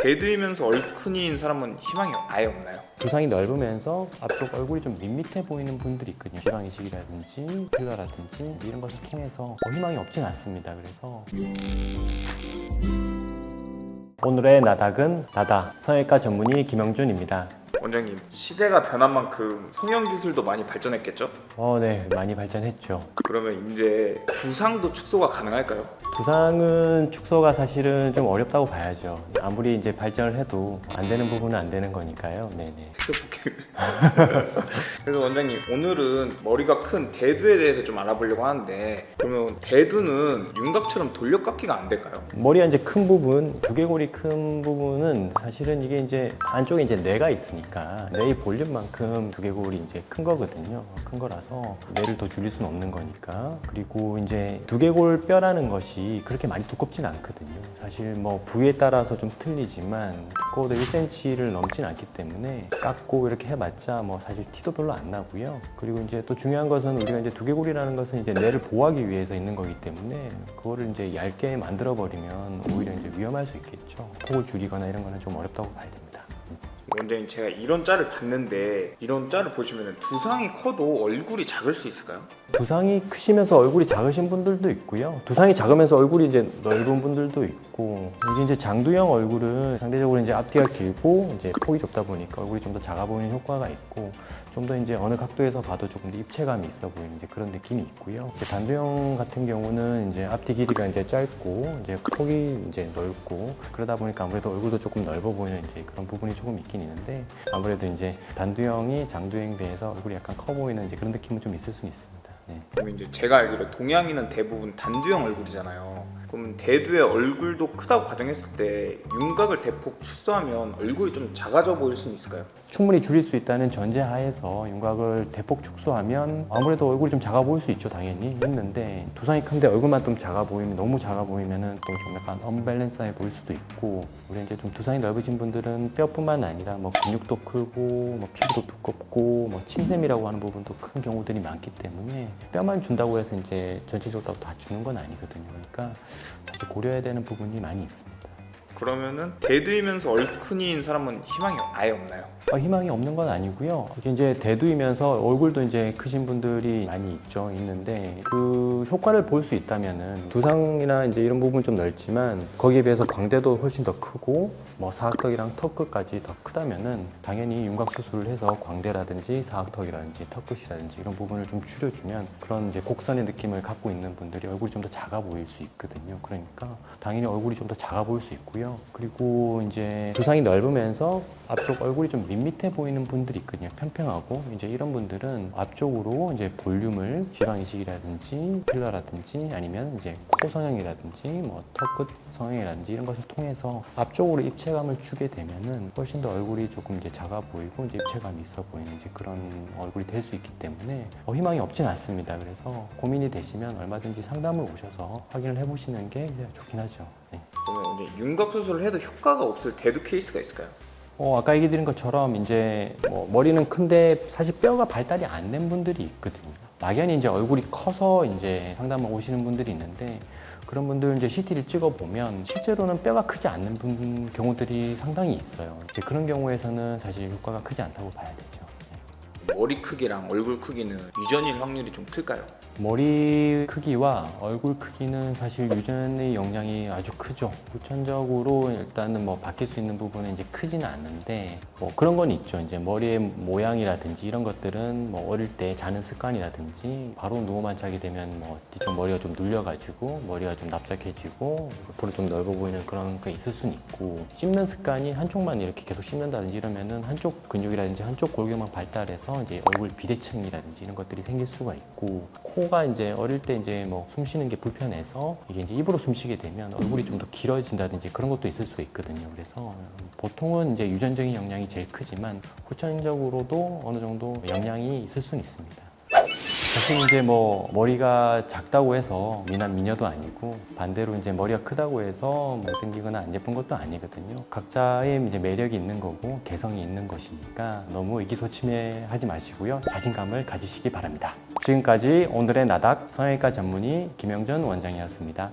대두이면서 얼큰이인 사람은 희망이 아예 없나요? 두상이 넓으면서 앞쪽 얼굴이 좀 밋밋해 보이는 분들이 있거든요. 지방 이식이라든지 필러라든지 이런 것을 통해서 희망이 없진 않습니다. 그래서 오늘의 나닥은 나다 성형외과 전문의 김영준입니다. 원장님, 시대가 변한 만큼 성형 기술도 많이 발전했겠죠? 네, 많이 발전했죠. 그러면 이제 두상도 축소가 가능할까요? 두상은 축소가 사실은 좀 어렵다고 봐야죠. 아무리 이제 발전을 해도 안 되는 부분은 안 되는 거니까요. 네네. 그래서 원장님, 오늘은 머리가 큰 대두에 대해서 좀 알아보려고 하는데, 그러면 대두는 윤곽처럼 돌려깎기가 안 될까요? 머리가 이제 큰 부분, 두개골이 큰 부분은 사실은 이게 이제 안쪽에 이제 뇌가 있으니까 뇌의 볼륨만큼 두개골이 이제 큰 거거든요. 큰 거라서 뇌를 더 줄일 수는 없는 거니까. 그리고 이제 두개골 뼈라는 것이 그렇게 많이 두껍진 않거든요. 사실 뭐 부위에 따라서 좀 틀리지만 두꺼워도 1cm를 넘진 않기 때문에 깎고 이렇게 해봤자 뭐 사실 티도 별로 안 나고요. 그리고 이제 또 중요한 것은 우리가 이제 두개골이라는 것은 이제 뇌를 보호하기 위해서 있는 거기 때문에 그거를 이제 얇게 만들어 버리면 오히려 이제 위험할 수 있겠죠. 폭을 줄이거나 이런 거는 좀 어렵다고 봐야 됩니다. 원장님, 제가 이런 짤을 봤는데, 이런 짤을 보시면 두상이 커도 얼굴이 작을 수 있을까요? 두상이 크시면서 얼굴이 작으신 분들도 있고요. 두상이 작으면서 얼굴이 이제 넓은 분들도 있고, 이게 이제 장두형 얼굴은 상대적으로 이제 앞뒤가 길고 이제 폭이 좁다 보니까 얼굴이 좀 더 작아 보이는 효과가 있고, 좀 더 이제 어느 각도에서 봐도 조금 더 입체감이 있어 보이는 이제 그런 느낌이 있고요. 이제 단두형 같은 경우는 이제 앞뒤 길이가 이제 짧고 이제 폭이 이제 넓고 그러다 보니까 아무래도 얼굴도 조금 넓어 보이는 이제 그런 부분이 조금 있긴 있는데, 아무래도 이제 단두형이 장두형에 비해서 얼굴이 약간 커 보이는 이제 그런 느낌은 좀 있을 수는 있습니다. 네. 그럼 이제 제가 알기로 동양인은 대부분 단두형 얼굴이잖아요. 그러면 대두의 얼굴도 크다고 가정했을 때 윤곽을 대폭 축소하면 얼굴이 좀 작아져 보일 수는 있을까요? 충분히 줄일 수 있다는 전제 하에서 윤곽을 대폭 축소하면 아무래도 얼굴이 좀 작아 보일 수 있죠. 당연히 있는데, 두상이 큰데 얼굴만 좀 작아 보이면, 너무 작아 보이면은 또 좀 약간 언밸런스해 보일 수도 있고, 우리 이제 좀 두상이 넓으신 분들은 뼈뿐만 아니라 뭐 근육도 크고 뭐 피부도 두껍고 뭐 침샘이라고 하는 부분도 큰 경우들이 많기 때문에 뼈만 준다고 해서 이제 전체적으로 다 주는 건 아니거든요. 그러니까 사실 고려해야 되는 부분이 많이 있습니다. 그러면은 대두이면서 얼큰이인 사람은 희망이 아예 없나요? 희망이 없는 건 아니고요. 이게 이제 대두이면서 얼굴도 이제 크신 분들이 많이 있는데 그 효과를 볼 수 있다면은 두상이나 이제 이런 부분 좀 넓지만 거기에 비해서 광대도 훨씬 더 크고 뭐 사각턱이랑 턱 끝까지 더 크다면은 당연히 윤곽 수술을 해서 광대라든지 사각턱이라든지 턱 끝이라든지 이런 부분을 좀 줄여주면 그런 이제 곡선의 느낌을 갖고 있는 분들이 얼굴이 좀 더 작아 보일 수 있거든요. 그러니까 당연히 얼굴이 좀 더 작아 보일 수 있고요. 그리고 이제 두상이 넓으면서 앞쪽 얼굴이 좀 밋밋해 보이는 분들이 있거든요. 평평하고 이제 이런 분들은 앞쪽으로 이제 볼륨을 지방 이식이라든지 필러라든지 아니면 이제 코 성형이라든지 뭐 턱 끝 성형이라든지 이런 것을 통해서 앞쪽으로 입체감을 주게 되면은 훨씬 더 얼굴이 조금 이제 작아 보이고 이제 입체감이 있어 보이는 이제 그런 얼굴이 될 수 있기 때문에 희망이 없진 않습니다. 그래서 고민이 되시면 얼마든지 상담을 오셔서 확인을 해보시는 게 좋긴 하죠. 네. 그러면 이제 윤곽 수술을 해도 효과가 없을 대두 케이스가 있을까요? 아까 얘기 드린 것처럼 이제 머리는 큰데 사실 뼈가 발달이 안 된 분들이 있거든요. 막연히 이제 얼굴이 커서 이제 상담을 오시는 분들이 있는데 그런 분들 이제 CT를 찍어 보면 실제로는 뼈가 크지 않는 경우들이 상당히 있어요. 이제 그런 경우에서는 사실 효과가 크지 않다고 봐야 되죠. 머리 크기랑 얼굴 크기는 유전일 확률이 좀 클까요? 머리 크기와 얼굴 크기는 사실 유전의 영향이 아주 크죠. 후천적으로 일단은 뭐 바뀔 수 있는 부분은 이제 크지는 않는데 뭐 그런 건 있죠. 이제 머리의 모양이라든지 이런 것들은 뭐 어릴 때 자는 습관이라든지 바로 누워만 자게 되면 뭐 뒤쪽 머리가 좀 눌려가지고 머리가 좀 납작해지고 옆으로 좀 넓어 보이는 그런 게 있을 수는 있고, 씹는 습관이 한쪽만 이렇게 계속 씹는다든지 이러면은 한쪽 근육이라든지 한쪽 골격만 발달해서 이제 얼굴 비대칭이라든지 이런 것들이 생길 수가 있고, 코가 이제 어릴 때 이제 뭐 숨 쉬는 게 불편해서 이게 이제 입으로 숨 쉬게 되면 얼굴이 좀 더 길어진다든지 그런 것도 있을 수 있거든요. 그래서 보통은 이제 유전적인 영향이 제일 크지만 후천적으로도 어느 정도 영향이 있을 수는 있습니다. 사실 이제 뭐 머리가 작다고 해서 미남 미녀도 아니고 반대로 이제 머리가 크다고 해서 못생기거나 안 예쁜 것도 아니거든요. 각자의 이제 매력이 있는 거고 개성이 있는 것이니까 너무 의기소침해하지 마시고요. 자신감을 가지시기 바랍니다. 지금까지 오늘의 나닥 성형외과 전문의 김영준 원장이었습니다.